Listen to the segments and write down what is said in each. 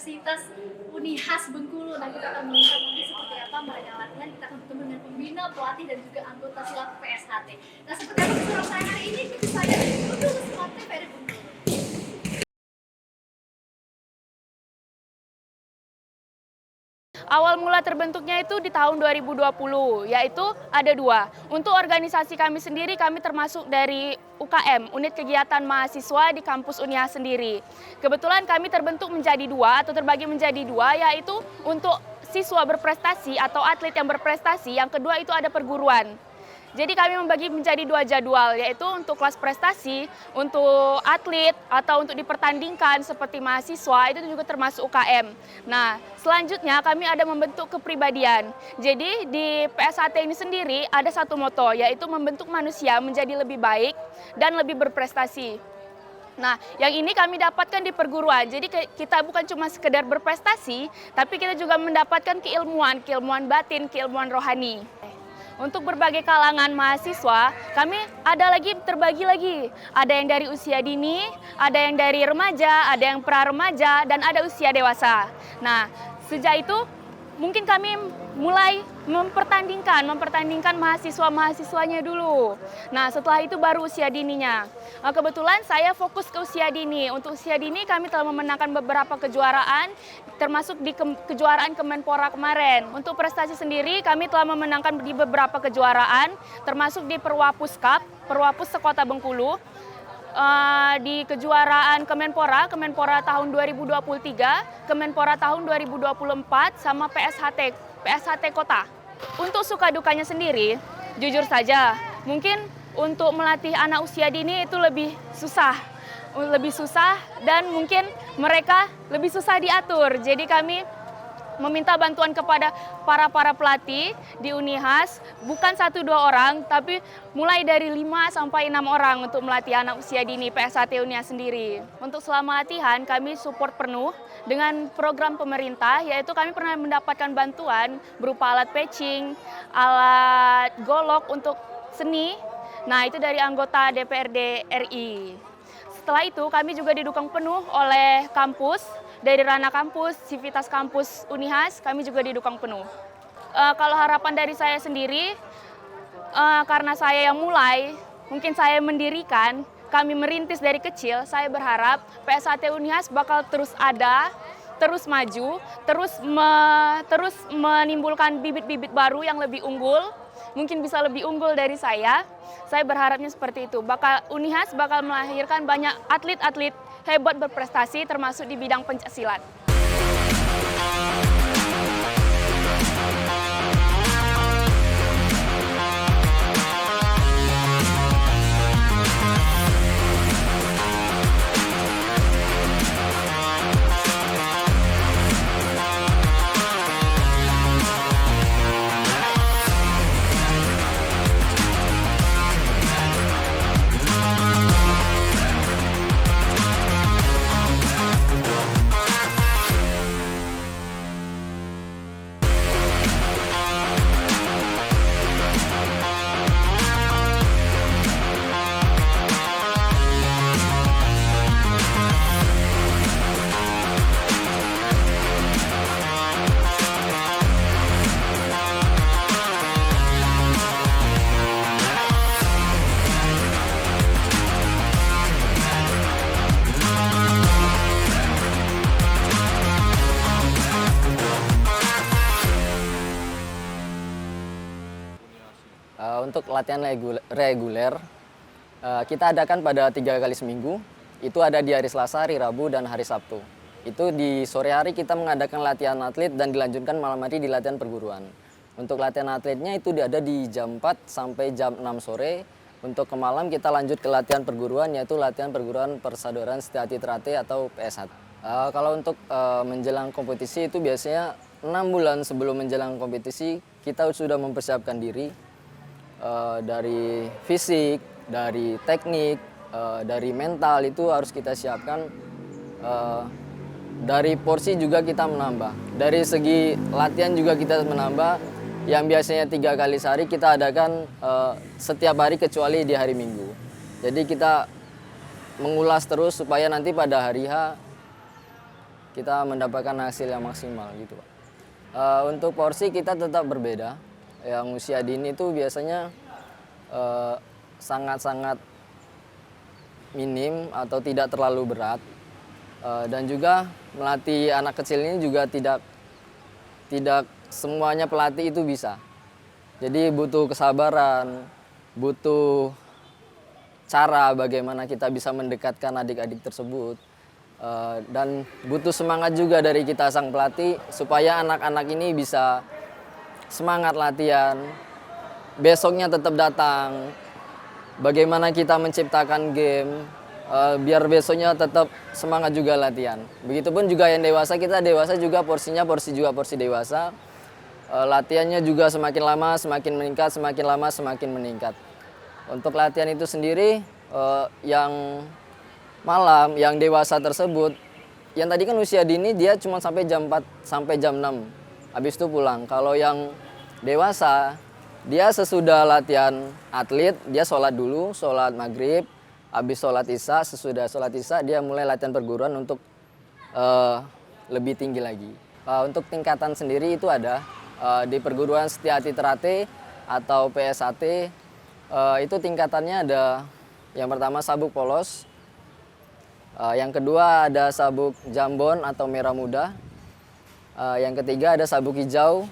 Universitas Unihas Bengkulu. Nah, kita akan melihat nanti seperti apa mereka latihan. Kita akan bertemu dengan pembina, pelatih, dan juga anggota silat PSHT. Nah, seperti apa keseruan saya hari ini? Saya untuk Silat TVRI Bengkulu. Awal mula terbentuknya itu di tahun 2020, yaitu ada dua. Untuk organisasi kami sendiri, kami termasuk dari UKM, Unit Kegiatan Mahasiswa di kampus Unihas sendiri. Kebetulan kami terbentuk menjadi dua atau terbagi menjadi dua, yaitu untuk siswa berprestasi atau atlet yang berprestasi, yang kedua itu ada perguruan. Jadi kami membagi menjadi dua jadwal, yaitu untuk kelas prestasi, untuk atlet, atau untuk dipertandingkan seperti mahasiswa, itu juga termasuk UKM. Nah, selanjutnya kami ada membentuk kepribadian. Jadi di PSHT ini sendiri ada satu moto, yaitu membentuk manusia menjadi lebih baik dan lebih berprestasi. Nah, yang ini kami dapatkan di perguruan. Jadi kita bukan cuma sekedar berprestasi, tapi kita juga mendapatkan keilmuan batin, keilmuan rohani. Untuk berbagai kalangan mahasiswa, kami terbagi lagi. Ada yang dari usia dini, ada yang dari remaja, ada yang pra-remaja, dan ada usia dewasa. Nah, sejak itu mungkin kami mulai mempertandingkan mahasiswa-mahasiswanya dulu. Nah, setelah itu baru usia dininya. Kebetulan saya fokus ke usia dini. Untuk usia dini kami telah memenangkan beberapa kejuaraan, termasuk di kejuaraan Kemenpora kemarin. Untuk prestasi sendiri kami telah memenangkan di beberapa kejuaraan, termasuk di Perwapus Cup, Perwapus Sekota Bengkulu, di kejuaraan Kemenpora tahun 2023, Kemenpora tahun 2024, sama PSHT Kota. Untuk suka dukanya sendiri, jujur saja, mungkin untuk melatih anak usia dini itu lebih susah dan mungkin mereka lebih susah diatur. Jadi kami meminta bantuan kepada para pelatih di Unihas, bukan 1-2 orang, tapi mulai dari 5 sampai 6 orang untuk melatih anak usia dini PSHT Unihas sendiri. Untuk selama latihan kami support penuh dengan program pemerintah, yaitu kami pernah mendapatkan bantuan berupa alat patching, alat golok untuk seni. Nah, itu dari anggota DPRD RI. Setelah itu kami juga didukung penuh oleh kampus, dari ranah kampus, Civitas Kampus Unihas, kami juga didukung penuh. Kalau harapan dari saya sendiri, karena saya yang mulai, mungkin saya mendirikan, kami merintis dari kecil, saya berharap PSHT Unihas bakal terus ada, terus maju, terus menimbulkan bibit-bibit baru yang lebih unggul, mungkin bisa lebih unggul dari saya. Saya berharapnya seperti itu. Unihas bakal melahirkan banyak atlet-atlet hebat berprestasi, termasuk di bidang pencaksilat. Untuk latihan reguler, kita adakan pada 3 kali seminggu. Itu ada di hari Selasa, hari Rabu, dan hari Sabtu. Itu di sore hari kita mengadakan latihan atlet dan dilanjutkan malam hari di latihan perguruan. Untuk latihan atletnya itu ada di jam 4 sampai jam 6 sore. Untuk ke malam kita lanjut ke latihan perguruan, yaitu latihan perguruan Persaudaraan Setiati Ternate atau PSHT. Kalau untuk menjelang kompetisi itu biasanya 6 bulan sebelum menjelang kompetisi kita sudah mempersiapkan diri. Dari fisik, dari teknik, dari mental itu harus kita siapkan. Dari porsi juga kita menambah. Dari segi latihan juga kita menambah. Yang biasanya 3 kali sehari kita adakan setiap hari kecuali di hari Minggu. Jadi kita mengulas terus supaya nanti pada hari H kita mendapatkan hasil yang maksimal gitu Pak. Untuk porsi kita tetap berbeda. Yang usia dini itu biasanya sangat-sangat minim atau tidak terlalu berat. Dan juga melatih anak kecil ini juga tidak semuanya pelatih itu bisa. Jadi butuh kesabaran, butuh cara bagaimana kita bisa mendekatkan adik-adik tersebut. Dan butuh semangat juga dari kita sang pelatih supaya anak-anak ini bisa semangat latihan, besoknya tetap datang. Bagaimana kita menciptakan game, biar besoknya tetap semangat juga latihan. Begitupun juga yang dewasa, kita dewasa juga porsinya porsi dewasa. Latihannya juga semakin lama semakin meningkat, semakin lama semakin meningkat. Untuk latihan itu sendiri yang malam, yang dewasa tersebut, yang tadi kan usia dini dia cuma sampai jam 4 sampai jam 6. Habis itu pulang. Kalau yang dewasa, dia sesudah latihan atlet, dia sholat dulu, sholat maghrib, habis sholat isya, sesudah sholat isya dia mulai latihan perguruan untuk lebih tinggi lagi. Untuk tingkatan sendiri itu ada di perguruan Setiati Terate atau PSAT, itu tingkatannya ada yang pertama sabuk polos, yang kedua ada sabuk jambon atau merah muda, yang ketiga ada sabuk hijau,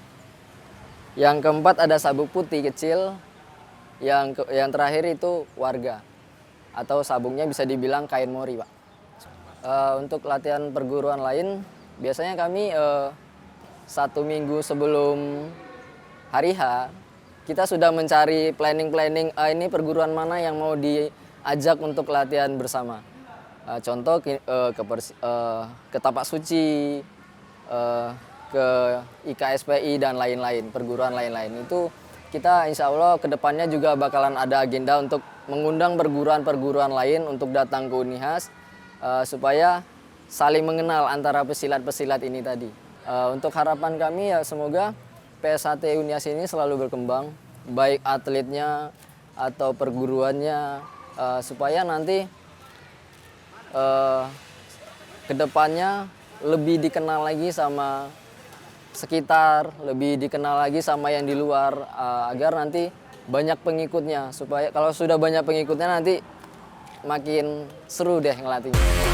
yang keempat ada sabuk putih kecil, yang terakhir itu warga atau sabuknya bisa dibilang kain mori Pak. Untuk latihan perguruan lain biasanya kami 1 minggu sebelum hari H kita sudah mencari planning ini perguruan mana yang mau diajak untuk latihan bersama. Contoh ke Tapak Suci, ke IKSPI dan lain-lain, perguruan lain-lain. Itu kita insya Allah kedepannya juga bakalan ada agenda untuk mengundang perguruan-perguruan lain untuk datang ke Unihas supaya saling mengenal antara pesilat-pesilat ini tadi. Untuk harapan kami ya semoga PSAT Unihas ini selalu berkembang, baik atletnya atau perguruannya, supaya nanti kedepannya lebih dikenal lagi sama sekitar, lebih dikenal lagi sama yang di luar, agar nanti banyak pengikutnya. Supaya kalau sudah banyak pengikutnya nanti makin seru deh ngelatihnya.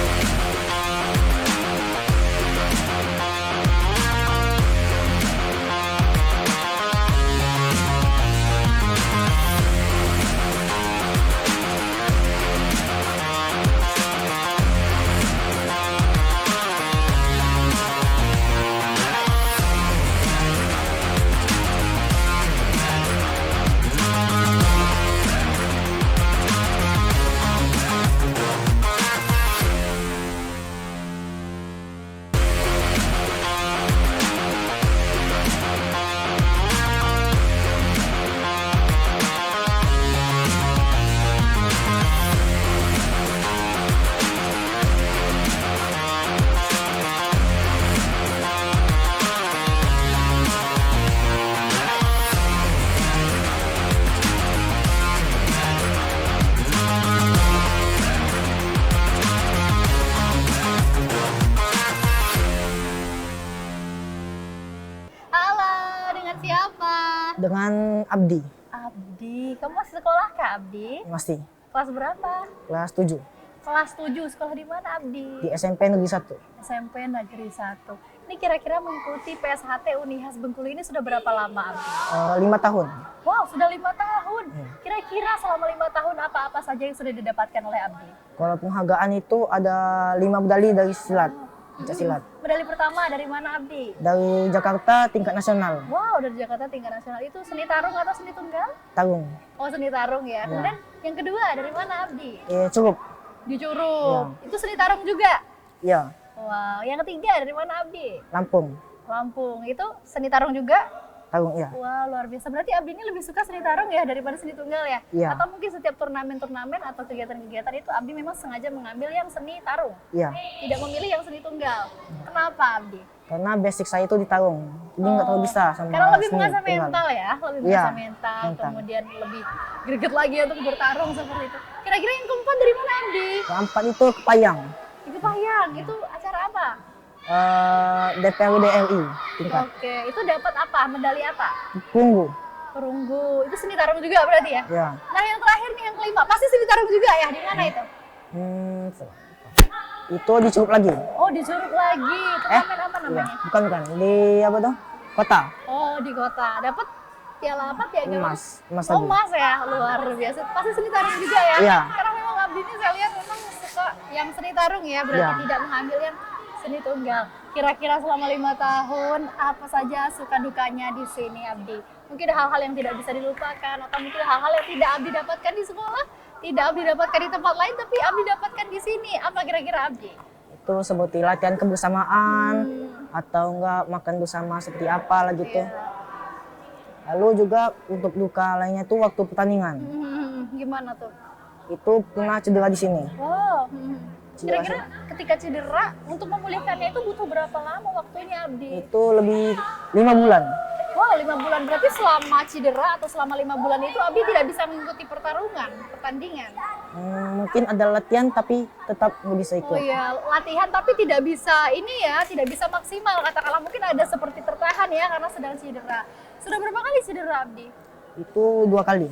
Dengan Abdi. Abdi, kamu masih sekolah Kak Abdi? Masih. Kelas berapa? Kelas 7. Kelas 7, sekolah di mana Abdi? Di SMP Negeri 1. SMP Negeri 1. Ini kira-kira mengikuti PSHT Unihas Bengkulu ini sudah berapa lama Abdi? 5 tahun. Wow, sudah 5 tahun. Iya. Kira-kira selama 5 tahun apa-apa saja yang sudah didapatkan oleh Abdi? Kalau penghargaan itu ada 5 medali dari silat. Pencak silat. Medali pertama dari mana Abdi? Dari Jakarta tingkat nasional. Wow, dari Jakarta tingkat nasional. Itu seni tarung atau seni tunggal? Tarung. Oh, seni tarung ya. Ya. Kemudian yang kedua dari mana Abdi? Cukup. Di Curug. Ya. Itu seni tarung juga? Ya. Wow, yang ketiga dari mana Abdi? Lampung. Lampung. Itu seni tarung juga? Tarung ya. Wah, luar biasa. Berarti Abdi ini lebih suka seni tarung ya daripada seni tunggal ya? Iya. Atau mungkin setiap turnamen-turnamen atau kegiatan-kegiatan itu Abdi memang sengaja mengambil yang seni tarung? Iya. Tidak memilih yang seni tunggal? Kenapa Abdi? Karena basic saya itu di tarung. Jadi nggak terlalu bisa sama Karena lebih seni mengasah tunggal. mental ya? Lebih Iya, mengasah mental, mental. kemudian lebih greget lagi untuk bertarung seperti itu. Kira-kira yang keempat dari mana Abdi? Keempat itu kepayang. Itu Payang, itu acara apa? DPRD RI tingkat Oke, itu dapat apa? Medali apa? perunggu. Perunggu. Itu seni tarung juga berarti ya? Ya. Nah, yang terakhir nih, yang kelima, pasti seni tarung juga ya? Di mana itu? Itu di Curug lagi. Oh, di Curug lagi. Turnamen apa namanya? Bukan di apa tuh? Kota. Oh, di kota. Dapat piala apa? Piala Emas. Emas Oh, lagi. emas ya, luar biasa. Pasti seni tarung juga ya? Iya. Karena memang Abdi ini saya lihat memang suka yang seni tarung ya, berarti Iya. tidak mengambil yang seni tunggal. Kira-kira selama 5 tahun, apa saja suka dukanya di sini Abdi? Mungkin hal-hal yang tidak bisa dilupakan, atau mungkin hal-hal yang tidak Abdi dapatkan di sekolah, tidak Abdi dapatkan di tempat lain, tapi Abdi dapatkan di sini. Apa kira-kira Abdi? Itu seperti latihan kebersamaan atau enggak makan bersama seperti apa lah gitu. Iya. Lalu juga untuk duka lainnya itu waktu pertandingan. Gimana tuh? Itu pernah cedera di sini. Wow. Cedera Kira-kira ketika cedera, untuk memulihkannya itu butuh berapa lama waktunya Abdi? Itu lebih 5 bulan. Wow, 5 bulan. Berarti selama cedera atau selama 5 bulan itu Abdi tidak bisa mengikuti pertandingan. Mungkin ada latihan tapi tetap nggak bisa Oh ikut. iya, latihan tapi tidak bisa ini ya, tidak bisa maksimal. Katakanlah mungkin ada seperti tertahan ya karena sedang cedera. Sudah berapa kali cedera Abdi? Itu 2 kali.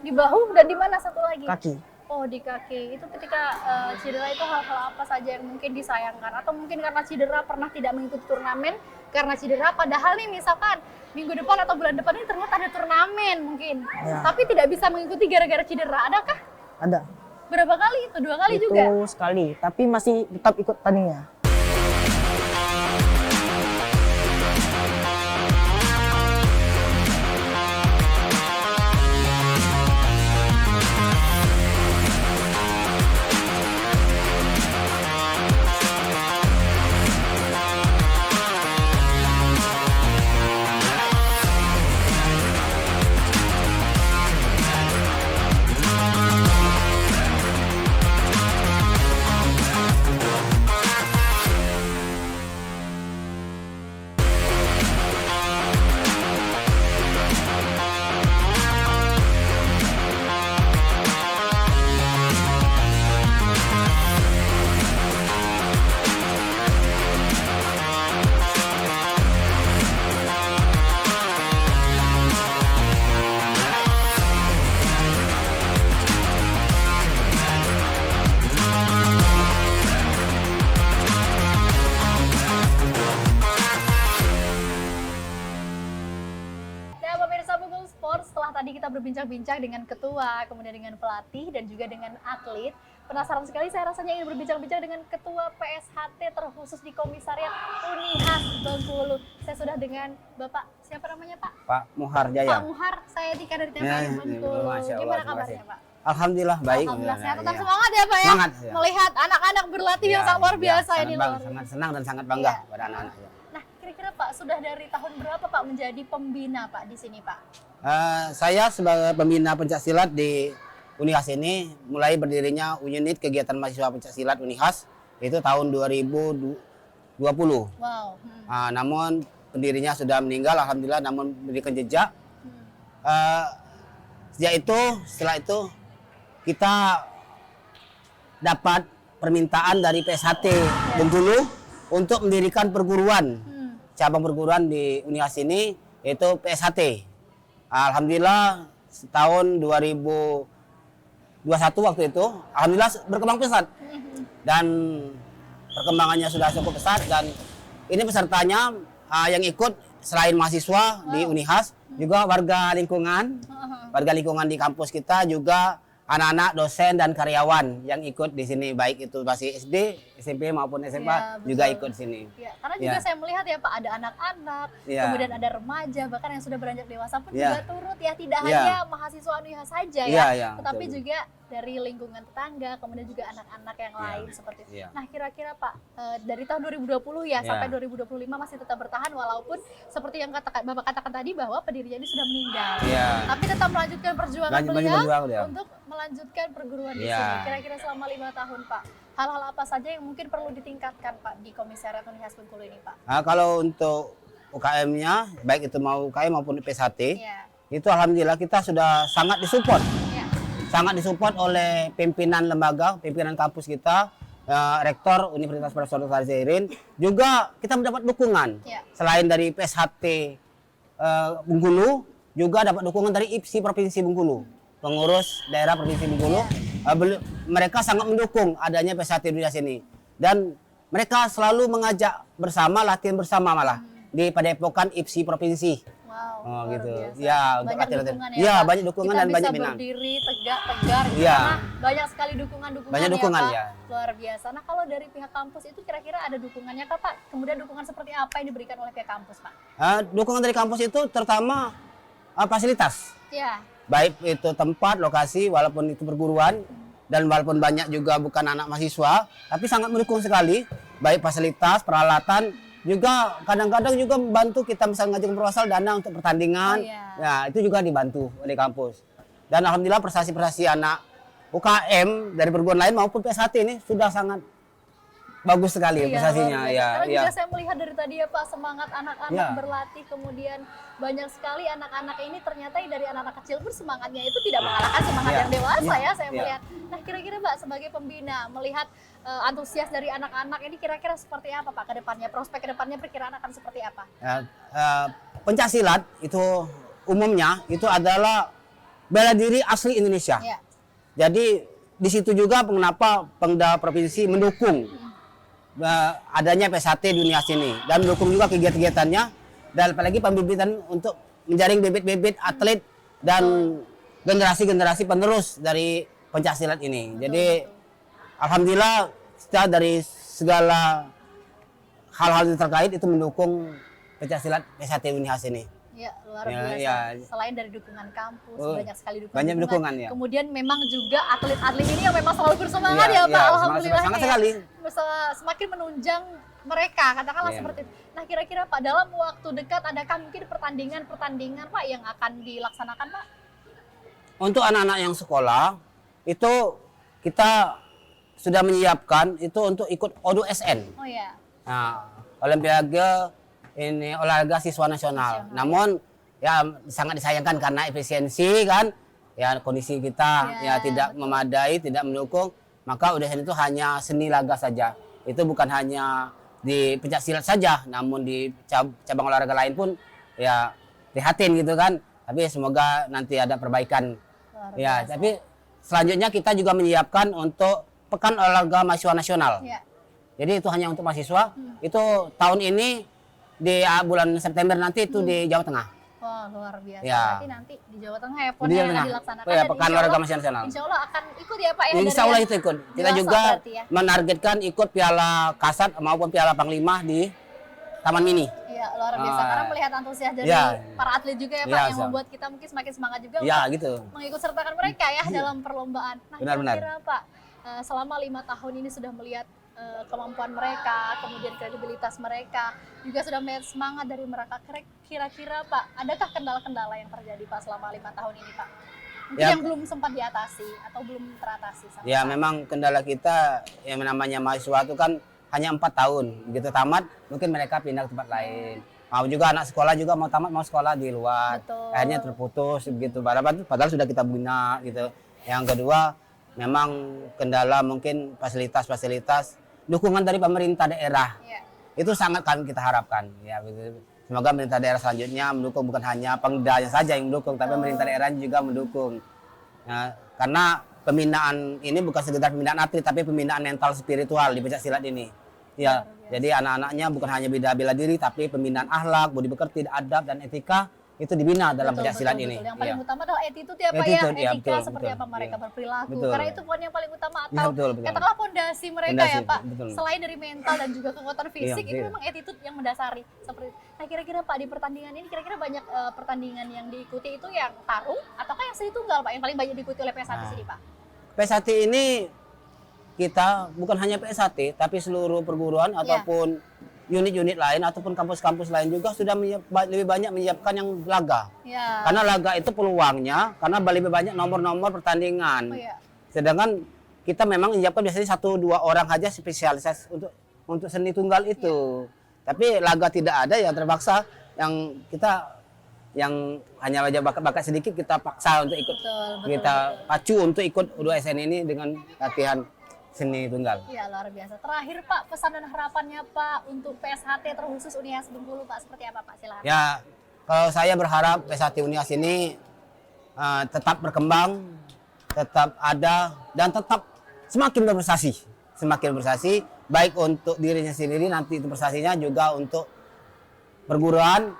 Di bahu dan di mana satu lagi? Kaki. Oh, di kaki. Itu ketika cedera itu hal-hal apa saja yang mungkin disayangkan? Atau mungkin karena cedera pernah tidak mengikuti turnamen karena cedera, padahal nih misalkan minggu depan atau bulan depan ini ternyata ada turnamen mungkin. Ya. Tapi tidak bisa mengikuti gara-gara cedera. Adakah? Ada. Berapa kali itu? 2 kali Itu juga? sekali, tapi masih tetap ikut tandingnya. Nah, pemirsa Bugul Sport, setelah tadi kita berbincang-bincang dengan ketua, kemudian dengan pelatih, dan juga dengan atlet, penasaran sekali saya rasanya ingin berbincang-bincang dengan ketua PSHT terkhusus di Komisariat Unihas Bengkulu. Saya sudah dengan Bapak, siapa namanya Pak? Pak Muhar Jaya. Pak Muhar, saya Tika dari TPI Ya, Bengkulu. Masya Allah, Gimana terima kabarnya kasih. Pak? Alhamdulillah baik. Alhamdulillah sehat. Tetap Ya. semangat ya Pak ya? Semangat, ya. Melihat anak-anak berlatih yang sangat luar biasa sangat ini. bangga, Luar sangat senang dan sangat bangga Iya. pada anak-anak. Ya. Nah, kira-kira Pak, sudah dari tahun berapa Pak menjadi pembina Pak di sini Pak? Saya sebagai pembina pencaksilat di Unihas ini mulai berdirinya unit kegiatan mahasiswa pencaksilat Unihas itu tahun 2020. Wow. Namun pendirinya sudah meninggal, alhamdulillah, namun memberikan jejak. Setelah itu kita dapat permintaan dari PSHT Bengkulu untuk mendirikan perguruan. Cabang perguruan di Unihas ini yaitu PSHT. Alhamdulillah tahun 2021 waktu itu alhamdulillah berkembang pesat. Dan perkembangannya sudah cukup pesat dan ini pesertanya yang ikut selain mahasiswa di Unihas juga warga lingkungan di kampus kita, juga anak-anak, dosen dan karyawan yang ikut di sini, baik itu masih SD, SMP maupun SMA Iya, juga betul. ikut di sini. Ya, karena juga Ya. saya melihat ya Pak, ada anak-anak, Ya. kemudian ada remaja, bahkan yang sudah beranjak dewasa pun Ya. juga turut ya, tidak Ya. hanya mahasiswa Unihas saja Ya, ya, ya, tetapi betul. juga dari lingkungan tetangga, kemudian juga anak-anak yang Ya. lain seperti itu. Ya. Nah, kira-kira Pak, dari tahun 2020 ya, Ya. sampai 2025 masih tetap bertahan walaupun seperti yang Bapak katakan tadi bahwa pendirinya ini sudah meninggal. Ya. Tapi tetap melanjutkan perjuangan Lanjut beliau berjuang dia. untuk melanjutkan perguruan di Ya. sini. Kira-kira selama 5 tahun Pak, hal-hal apa saja yang mungkin perlu ditingkatkan Pak di Komisariat Unihas Bengkulu ini Pak? Kalau untuk UKM-nya, baik itu mau UKM maupun PSHT, Ya, itu alhamdulillah kita sudah sangat disupport. ya, Sangat disupport oleh pimpinan lembaga, pimpinan kampus kita, Rektor Universitas Profesor Dr. Zairin, juga kita mendapat dukungan Ya. selain dari PSHT Bengkulu, juga dapat dukungan dari IPSI Provinsi Bengkulu, pengurus daerah Provinsi Bengkulu. Mereka sangat mendukung adanya PSHT Unias ini, dan mereka selalu mengajak bersama, latihan bersama malah di Padepokan IPSI Provinsi. Wow, Oh, luar gitu. biasa. Ya, untuk Banyak latihan-latihan. dukungan Iya, Pak? banyak dukungan Kita dan banyak bisa binaan. berdiri tegak-tegar gitu, Iya. karena banyak sekali dukungan-dukungan Banyak dukungan, Pak. ya. Luar biasa. Nah, kalau dari pihak kampus itu kira-kira ada dukungannya kah Pak? Kemudian dukungan seperti apa yang diberikan oleh pihak kampus Pak? Dukungan dari kampus itu terutama fasilitas, Ya, baik itu tempat, lokasi, walaupun itu perguruan, dan walaupun banyak juga bukan anak mahasiswa, tapi sangat mendukung sekali, baik fasilitas, peralatan, juga kadang-kadang juga membantu kita misalnya ngajak proposal dana untuk pertandingan. Oh, iya. Ya, itu juga dibantu oleh kampus. Dan alhamdulillah prestasi-prestasi anak UKM dari perguruan lain maupun PSHT ini sudah sangat bagus sekali prestasinya. luar biasa. Ya, Karena ya. juga saya melihat dari tadi ya Pak, semangat anak-anak Ya. berlatih, kemudian banyak sekali anak-anak ini ternyata dari anak-anak kecil pun semangatnya itu tidak mengalahkan semangat Ya. yang dewasa Ya. ya saya Ya. melihat. Nah, kira-kira Mbak sebagai pembina melihat antusias dari anak-anak ini kira-kira seperti apa Pak ke depannya? Prospek ke depannya perkiraan akan seperti apa? Pencaksilat itu umumnya itu adalah bela diri asli Indonesia. Ya. Jadi di situ juga mengapa Pemda Provinsi mendukung adanya PSHT di Unias ini, dan mendukung juga kegiatan-kegiatannya, dan apalagi pembibitan untuk menjaring bibit-bibit atlet dan generasi-generasi penerus dari pencaksilat ini. Jadi alhamdulillah setelah dari segala hal-hal yang terkait itu mendukung pencaksilat PSHT Unias ini. Ya, luar Ya, biasa. ya. Selain dari dukungan kampus, Oh, banyak sekali dukungan. banyak dukungan, ya. Kemudian memang juga atlet-atlet ini yang memang selalu bersemangat Iya, ya Pak. iya, Alhamdulillah. sangat sekali. Semakin menunjang mereka, katakanlah Iya. seperti itu. Nah, kira-kira Pak, dalam waktu dekat adakah mungkin pertandingan-pertandingan Pak yang akan dilaksanakan Pak? Untuk anak-anak yang sekolah itu kita sudah menyiapkan itu untuk ikut ODU-SN. Oh ya. Nah, Olimpiade ini olahraga siswa nasional. Namun ya sangat disayangkan karena efisiensi kan, ya kondisi kita Ya, ya tidak memadai, tidak mendukung, maka ODU-SN itu hanya seni laga saja. Itu bukan hanya di pencaksilat saja, namun di cabang olahraga lain pun ya prihatin gitu kan. Tapi semoga nanti ada perbaikan. Luar Ya, biasa. tapi selanjutnya kita juga menyiapkan untuk Pekan Olahraga Mahasiswa Nasional. Ya. Jadi itu hanya untuk mahasiswa. Itu tahun ini di bulan September nanti itu di Jawa Tengah. Wah, luar biasa. Ya. Berarti nanti di Jawa Tengah ya, Di PON Jawa yang akan Tengah. dilaksanakan. Oh ya, Dan Pekan insya Olahraga Allah- Mahasiswa Nasional. Insya Allah akan ikut ya Pak ya. Insya dari Allah yang itu ikut. Kita dewasa juga berarti ya. menargetkan ikut Piala Kasat maupun Piala Panglima di Taman Mini. Iya, luar biasa. Ah. Karena melihat antusias dari Ya. para atlet juga ya Pak, Ya, yang so. membuat kita mungkin semakin semangat juga Ya untuk gitu. mengikut sertakan mereka ya dalam perlombaan. Nah, Benar-benar. kira-kira Pak, selama 5 tahun ini sudah melihat kemampuan mereka, kemudian kredibilitas mereka, juga sudah melihat semangat dari mereka. Kira-kira Pak, adakah kendala-kendala yang terjadi Pak selama 5 tahun ini Pak? Mungkin Ya. yang belum sempat diatasi atau belum teratasi sampai Ya saat memang kendala kita yang namanya mahasiswa itu kan hanya 4 tahun. Begitu tamat mungkin mereka pindah ke tempat lain. Mau juga anak sekolah juga mau tamat mau sekolah di luar. Betul. Akhirnya terputus begitu. Padahal sudah kita bina gitu. Yang kedua memang kendala mungkin fasilitas-fasilitas dukungan dari pemerintah daerah. Ya. Itu sangat kita harapkan ya begitu. Semoga pemerintah daerah selanjutnya mendukung, bukan hanya Pemdanya saja yang mendukung, tapi pemerintah daerah juga mendukung. Ya, karena pembinaan ini bukan sekedar pembinaan atlet, tapi pembinaan mental spiritual di pencaksilat ini. Ya, jadi anak-anaknya bukan hanya bela diri, tapi pembinaan akhlak, budi pekerti, adab dan etika itu dibina dalam Betul, pencaksilat betul, ini. betul. Yang paling Iya. utama adalah attitude ya Pak ya, Attitude, ya, etika betul, seperti betul, apa mereka iya. berperilaku. Betul. Karena itu poin yang paling utama Iya, atau betul, betul. katakanlah fondasi mereka Fondasi, ya Pak. betul. Selain dari mental dan juga kekuatan fisik, itu iya. memang attitude yang mendasari. Seperti nah kira-kira Pak di pertandingan ini kira-kira banyak pertandingan yang diikuti itu yang tarung ataukah yang seri tunggal Pak yang paling banyak diikuti oleh PSHT sini Pak? PSHT ini kita bukan hanya PSHT, tapi seluruh perguruan ataupun unit-unit lain ataupun kampus-kampus lain juga sudah lebih banyak menyiapkan yang laga. Ya. Karena laga itu peluangnya karena lebih banyak nomor-nomor pertandingan. Oh ya. Sedangkan kita memang menyiapkan biasanya 1-2 orang aja spesialisasi untuk seni tunggal itu. Tapi laga tidak ada ya terpaksa yang kita yang hanya aja bakat-bakat sedikit kita paksa untuk ikut. Betul, betul, Kita pacu untuk ikut U2SN ini dengan latihan seni tunggal. Iya, luar biasa. Terakhir Pak, pesan dan harapannya Pak untuk PSHT terkhusus Unihas Bengkulu Pak, seperti apa Pak? Silakan. Ya, kalau saya berharap PSHT Unihas ini tetap berkembang, tetap ada, dan tetap semakin berprestasi. Semakin berprestasi, baik untuk dirinya sendiri, nanti itu prestasinya juga untuk perguruan,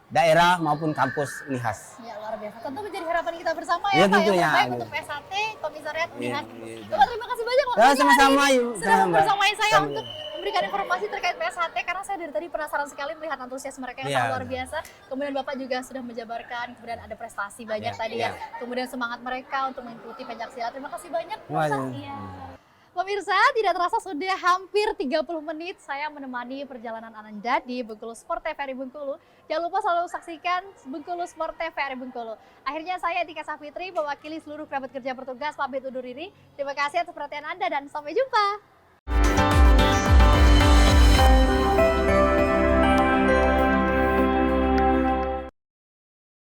daerah maupun kampus Unihas. Ya, luar biasa. Tentu menjadi harapan kita bersama ya, Ya, Pak, tentunya. yang terbaik untuk PSHT Komisariat Unihas. Iya. Bapak, terima kasih banyak Ya, waktunya sama-sama, hari ini Ibu. sudah Sama-sama. membersamai saya Sama-sama. untuk memberikan informasi terkait PSHT karena saya dari tadi penasaran sekali melihat antusias mereka yang Iya. sangat luar biasa. Kemudian Bapak juga sudah menjabarkan, kemudian ada prestasi banyak Iya, tadi iya. ya. Kemudian semangat mereka untuk mengikuti pencaksilat. Terima kasih banyak, Terima Pak. kasih. Iya. Pemirsa, tidak terasa sudah hampir 30 menit saya menemani perjalanan Anda di Bengkulu Sport TVRI Bengkulu. Jangan lupa selalu saksikan Bengkulu Sport TVRI Bengkulu. Akhirnya saya Tika Safitri mewakili seluruh kerabat kerja bertugas pamit undur diri. Terima kasih atas perhatian Anda dan sampai jumpa.